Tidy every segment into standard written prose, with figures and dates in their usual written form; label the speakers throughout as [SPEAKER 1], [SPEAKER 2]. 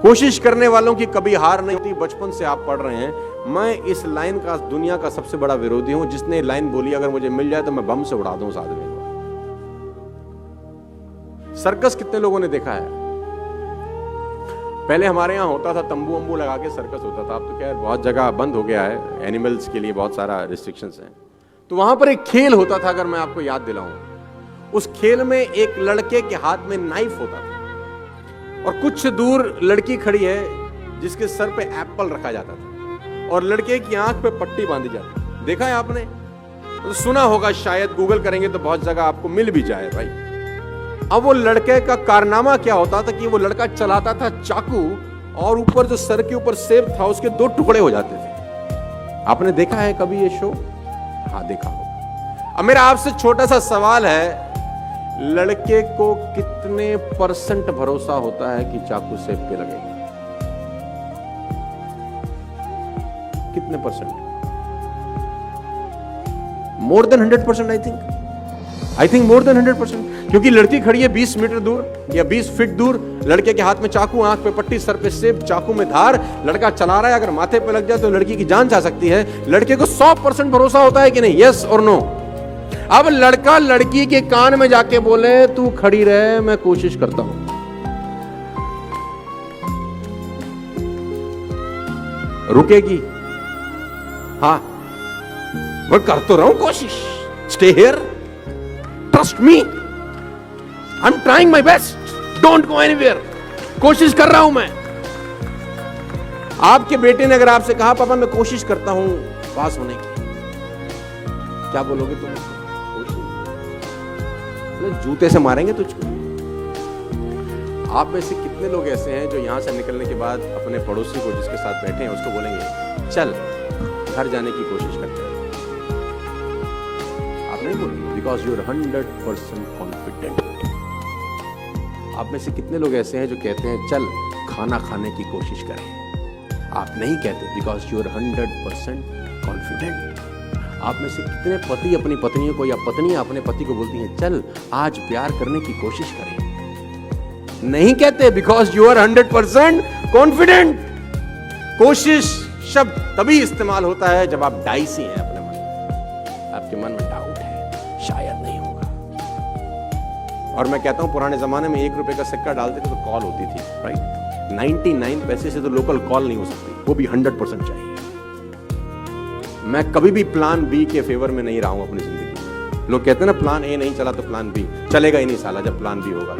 [SPEAKER 1] कोशिश करने वालों की कभी हार नहीं होती। बचपन से आप पढ़ रहे हैं। मैं इस लाइन का दुनिया का सबसे बड़ा विरोधी हूं, जिसने लाइन बोली अगर मुझे मिल जाए तो मैं बम से उड़ा दूं उस आदमी को। सर्कस कितने लोगों ने देखा है? पहले हमारे यहां होता था, तंबू वंबू लगा के सर्कस होता था। अब तो क्या बहुत जगह बंद हो गया है, एनिमल्स के लिए बहुत सारा रिस्ट्रिक्शंस हैं। तो वहां पर एक खेल होता था, अगर मैं आपको याद दिलाऊं, उस खेल में एक लड़के के हाथ में नाइफ होता था और कुछ दूर लड़की खड़ी है जिसके सर पे एप्पल रखा जाता था और लड़के की आंख पे पट्टी बांधी जाती। देखा है आपने? तो सुना होगा शायद, गूगल करेंगे तो बहुत जगह आपको मिल भी जाए भाई। अब वो लड़के का कारनामा क्या होता था कि वो लड़का चलाता था चाकू और ऊपर जो सर के ऊपर सेब था उसके 2 टुकड़े हो जाते थे। आपने देखा है कभी ये शो? हाँ, देखा होगा। अब मेरा आपसे छोटा सा सवाल है, लड़के को कितने % भरोसा होता है कि चाकू सेब पे लगेगा? कितने %? More than 100% I think more than 100%। क्योंकि लड़की खड़ी है 20 मीटर दूर या 20 फीट दूर, लड़के के हाथ में चाकू, आंख पे पट्टी, सर पे सेब, चाकू में धार, लड़का चला रहा है। अगर माथे पे लग जाए तो लड़की की जान जा सकती है। लड़के को 100% भरोसा होता है कि नहीं? यस और नो? अब लड़का लड़की के कान में जाके बोले तू खड़ी रहे, मैं कोशिश करता हूं। रुकेगी? हाँ, मैं कर तो रहा हूं कोशिश। Stay here, trust me, I am trying my best, don't go anywhere. कोशिश कर रहा हूं मैं। आपके बेटे ने अगर आपसे कहा पापा मैं कोशिश करता हूं पास होने की, क्या बोलोगे तुम? जूते से मारेंगे तुझको। आप में से कितने लोग ऐसे हैं जो यहां से निकलने के बाद अपने पड़ोसी को जिसके साथ बैठे हैं उसको बोलेंगे चल घर जाने की कोशिश करते हैं? आप नहीं बोलेंगे, बिकॉज यू आर 100% कॉन्फिडेंट। आप में से कितने लोग ऐसे हैं जो कहते हैं चल खाना खाने की कोशिश करें? आप नहीं कहते, बिकॉज यू आर 100% कॉन्फिडेंट। आप में से कितने पति अपनी पत्नियों को या पत्नियां अपने पति को बोलती हैं चल आज प्यार करने की कोशिश करें? नहीं कहते, बिकॉज यू आर 100% कॉन्फिडेंट। कोशिश शब्द तभी इस्तेमाल होता है जब आप डाइसी हैं अपने मन में, आपके मन में डाउट है शायद नहीं होगा। और मैं कहता हूं पुराने जमाने में 1 रुपए का सिक्का डालते थे तो कॉल होती थी, राइट? 99 पैसे से तो लोकल कॉल नहीं हो सकती, वो भी 100% चाहिए। मैं कभी भी प्लान बी के फेवर में नहीं रहा हूं अपनी जिंदगी में। लोग कहते हैं ना प्लान ए नहीं चला तो प्लान बी चलेगा ही नहीं साला। जब प्लान बी होगा,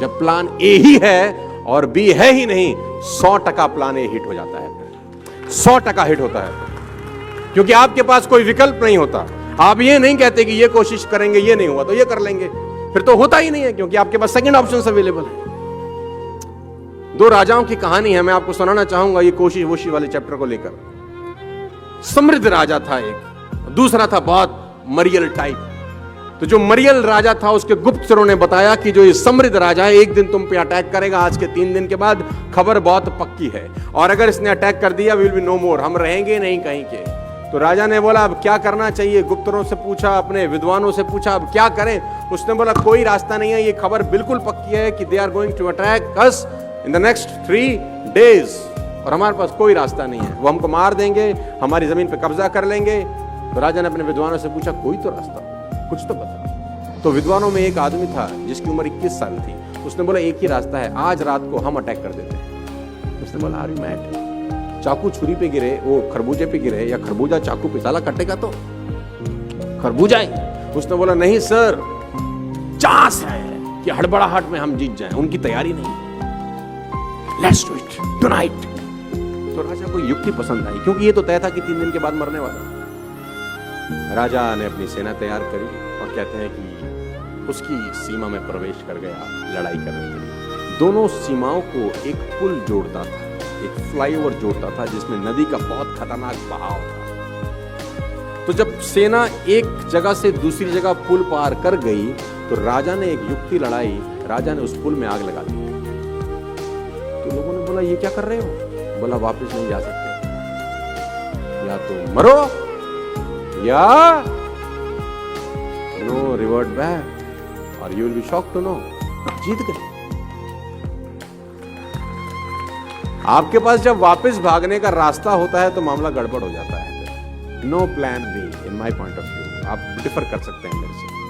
[SPEAKER 1] जब प्लान ए ही है और बी है ही नहीं, 100% प्लान ए हिट हो जाता है, 100% हिट होता है। क्योंकि आपके पास कोई विकल्प नहीं होता। आप ये नहीं कहते कि ये कोशिश करेंगे, ये नहीं हुआ तो ये कर लेंगे, फिर तो होता ही नहीं है, क्योंकि आपके पास सेकंड ऑप्शन अवेलेबल है। 2 राजाओं की कहानी है, मैं आपको सुनाना चाहूंगा ये कोशिश वोशी वाले चैप्टर को लेकर। समृद्ध राजा था एक, दूसरा था बहुत मरियल टाइप। तो जो मरियल राजा था उसके गुप्तचरों ने बताया कि जो ये समृद्ध राजा है एक दिन तुम पे अटैक करेगा, आज के 3 दिन के बाद खबर बहुत पक्की है, और अगर इसने अटैक कर दिया विल बी नो मोर, हम रहेंगे नहीं कहीं के। तो राजा ने बोला अब क्या करना चाहिए? गुप्तचरों से पूछा, अपने विद्वानों से पूछा अब क्या करें? उसने बोला कोई रास्ता नहीं है, ये खबर बिल्कुल पक्की है कि they are going to attack us in the next 3 days, और हमारे पास कोई रास्ता नहीं है, वो हमको मार देंगे, हमारी जमीन पे कब्जा कर लेंगे। तो राजा ने अपने विद्वानों से पूछा कोई तो रास्ता, कुछ तो बता। तो विद्वानों में एक आदमी था जिसकी उम्र 21 साल थी। उसने बोला एक ही रास्ता है, आज रात को हम अटैक कर देते हैं। उसने बोला आर यू मैड? चाकू छुरी पे गिरे, वो खरबूजे पे गिरे, या खरबूजा चाकू पे, साला कटेगा तो खरबूजा ही। उसने बोला नहीं सर, चांस है कि हड़बड़ाहट में हम जीत जाएं, उनकी तैयारी नहीं, लेट्स डू इट टुनाइट। तो राजा को युक्ति पसंद आई, क्योंकि ये तो तय था कि 3 दिन के बाद मरने वाला। राजा ने अपनी सेना तैयार करी और कहते हैं कि उसकी सीमा में प्रवेश कर गया लड़ाई करने के लिए। दोनों सीमाओं को एक पुल जोड़ता था, एक फ्लाईओवर जोड़ता था जिसमें नदी का बहुत खतरनाक बहाव था। तो जब सेना एक जगह से दूसरी जगह पुल पार कर गई तो राजा ने एक युक्ति लड़ाई, राजा ने उस पुल में आग लगा दी। तो लोगों ने बोला ये क्या कर रहे हो? बोला वापस नहीं जा सकते, या तो मरो या नो रिवर्ट बैक और you will be shocked to know जीत गए। आपके पास जब वापस भागने का रास्ता होता है तो मामला गड़बड़ हो जाता है। No plan B in my point of view. आप डिफर कर सकते हैं मेरे से।